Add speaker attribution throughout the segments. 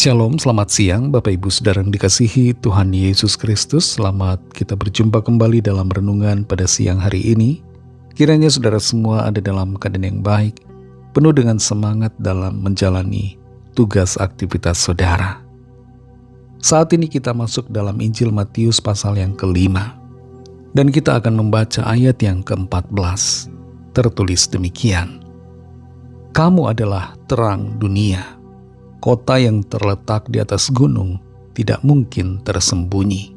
Speaker 1: Shalom, selamat siang Bapak Ibu Saudara yang dikasihi Tuhan Yesus Kristus. Selamat kita berjumpa kembali dalam renungan pada siang hari ini. Kiranya saudara semua ada dalam keadaan yang baik, penuh dengan semangat dalam menjalani tugas aktivitas saudara. Saat ini kita masuk dalam Injil Matius pasal yang ke-5. Dan kita akan membaca ayat yang ke-14. Tertulis demikian. Kamu adalah terang dunia. Kota yang terletak di atas gunung tidak mungkin tersembunyi.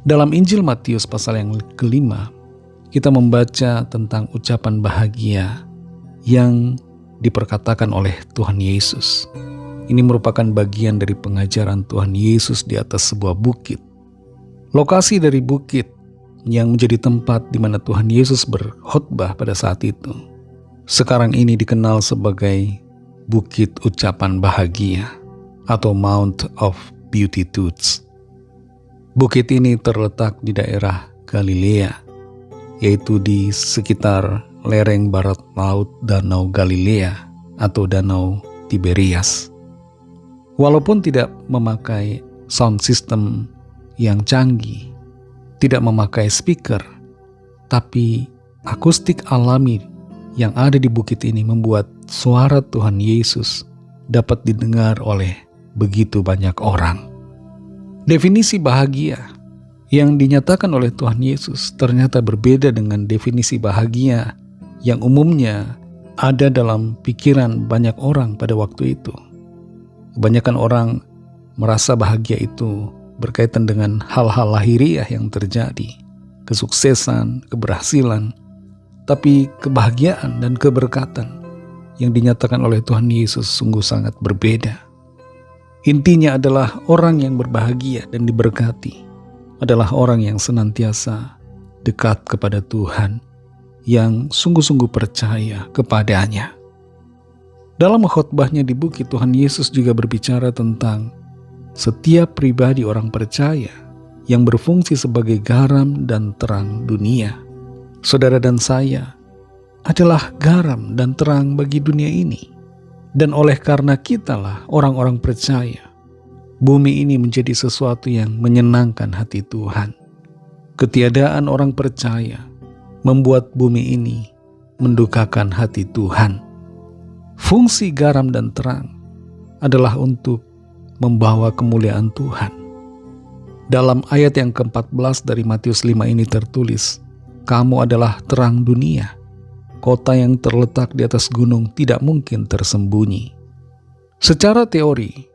Speaker 1: Dalam Injil Matius pasal yang ke-5, kita membaca tentang ucapan bahagia yang diperkatakan oleh Tuhan Yesus. Ini merupakan bagian dari pengajaran Tuhan Yesus di atas sebuah bukit. Lokasi dari bukit yang menjadi tempat di mana Tuhan Yesus berkhotbah pada saat itu, sekarang ini dikenal sebagai Bukit Ucapan Bahagia atau Mount of Beatitudes. Bukit ini terletak di daerah Galilea, yaitu di sekitar lereng barat laut Danau Galilea atau Danau Tiberias. Walaupun tidak memakai sound system yang canggih, tidak memakai speaker, tapi akustik alami yang ada di bukit ini membuat suara Tuhan Yesus dapat didengar oleh begitu banyak orang. Definisi bahagia yang dinyatakan oleh Tuhan Yesus ternyata berbeda dengan definisi bahagia yang umumnya ada dalam pikiran banyak orang pada waktu itu. Kebanyakan orang merasa bahagia itu berkaitan dengan hal-hal lahiriah yang terjadi, kesuksesan, keberhasilan. Tapi kebahagiaan dan keberkatan yang dinyatakan oleh Tuhan Yesus sungguh sangat berbeda. Intinya adalah orang yang berbahagia dan diberkati adalah orang yang senantiasa dekat kepada Tuhan, yang sungguh-sungguh percaya kepadanya. Dalam khotbahnya di bukit, Tuhan Yesus juga berbicara tentang setiap pribadi orang percaya yang berfungsi sebagai garam dan terang dunia. Saudara dan saya adalah garam dan terang bagi dunia ini. Dan oleh karena kitalah orang-orang percaya, bumi ini menjadi sesuatu yang menyenangkan hati Tuhan. Ketiadaan orang percaya membuat bumi ini mendukakan hati Tuhan. Fungsi garam dan terang adalah untuk membawa kemuliaan Tuhan. Dalam ayat yang ke-14 dari Matius 5 ini tertulis, kamu adalah terang dunia. Kota yang terletak di atas gunung tidak mungkin tersembunyi. Secara teori,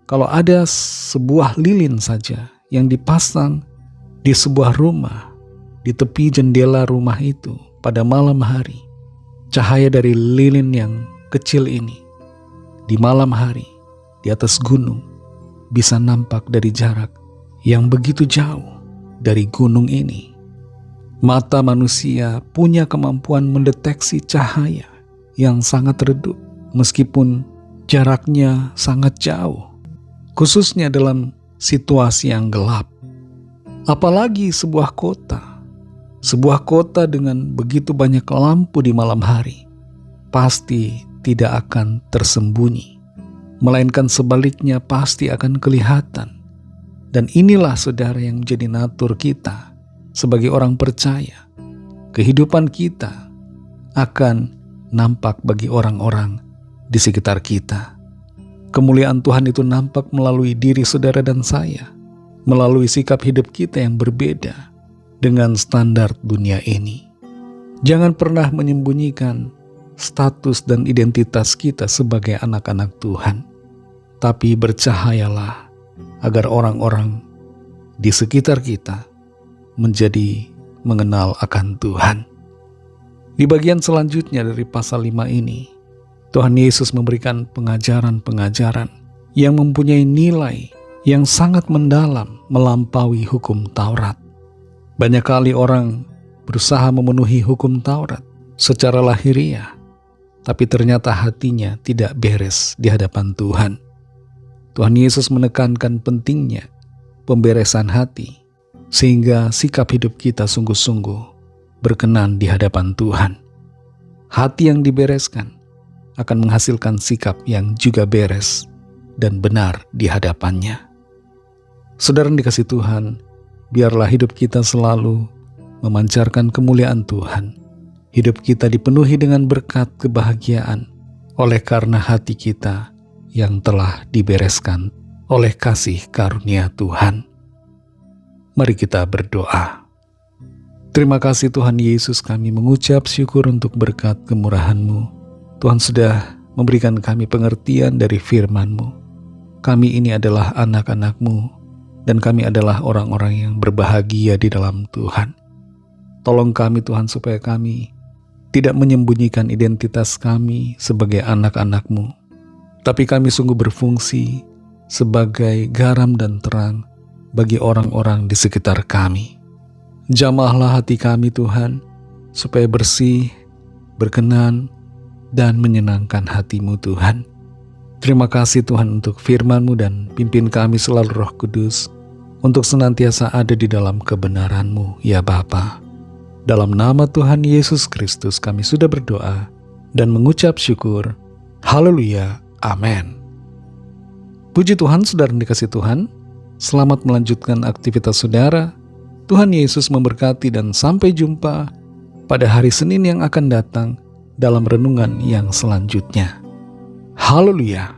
Speaker 1: kalau ada sebuah lilin saja yang dipasang di sebuah rumah, di tepi jendela rumah itu pada malam hari, cahaya dari lilin yang kecil ini di malam hari di atas gunung bisa nampak dari jarak yang begitu jauh dari gunung ini. Mata manusia punya kemampuan mendeteksi cahaya yang sangat redup meskipun jaraknya sangat jauh, khususnya dalam situasi yang gelap. Apalagi sebuah kota dengan begitu banyak lampu di malam hari pasti tidak akan tersembunyi, melainkan sebaliknya pasti akan kelihatan. Dan inilah saudara yang menjadi natur kita sebagai orang percaya. Kehidupan kita akan nampak bagi orang-orang di sekitar kita. Kemuliaan Tuhan itu nampak melalui diri saudara dan saya, melalui sikap hidup kita yang berbeda dengan standar dunia ini. Jangan pernah menyembunyikan status dan identitas kita sebagai anak-anak Tuhan, tapi bercahayalah agar orang-orang di sekitar kita menjadi mengenal akan Tuhan. Di bagian selanjutnya dari pasal 5 ini, Tuhan Yesus memberikan pengajaran-pengajaran yang mempunyai nilai yang sangat mendalam melampaui hukum Taurat. Banyak kali orang berusaha memenuhi hukum Taurat secara lahiriah, tapi ternyata hatinya tidak beres di hadapan Tuhan. Tuhan Yesus menekankan pentingnya pemberesan hati, sehingga sikap hidup kita sungguh-sungguh berkenan di hadapan Tuhan. Hati yang dibereskan akan menghasilkan sikap yang juga beres. dan benar di hadapannya. Saudara yang dikasihi Tuhan, biarlah hidup kita selalu memancarkan kemuliaan Tuhan. Hidup kita dipenuhi dengan berkat kebahagiaan oleh karena hati kita yang telah dibereskan oleh kasih karunia Tuhan. Mari kita berdoa. Terima kasih Tuhan Yesus, kami mengucap syukur untuk berkat kemurahan-Mu. Tuhan sudah memberikan kami pengertian dari firman-Mu. Kami ini adalah anak-anak-Mu, dan kami adalah orang-orang yang berbahagia di dalam Tuhan. Tolong kami Tuhan supaya kami tidak menyembunyikan identitas kami sebagai anak-anak-Mu, tapi kami sungguh berfungsi sebagai garam dan terang bagi orang-orang di sekitar kami. Jamahlah hati kami Tuhan, supaya bersih, berkenan, dan menyenangkan hati-Mu Tuhan. Terima kasih Tuhan untuk firman-Mu, dan pimpin kami selalu Roh Kudus untuk senantiasa ada di dalam kebenaran-Mu, ya Bapa. Dalam nama Tuhan Yesus Kristus kami sudah berdoa dan mengucap syukur. Haleluya, amin. Puji Tuhan, saudara yang dikasihi Tuhan. Selamat melanjutkan aktivitas saudara. Tuhan Yesus memberkati dan sampai jumpa pada hari Senin yang akan datang dalam renungan yang selanjutnya. Haleluya.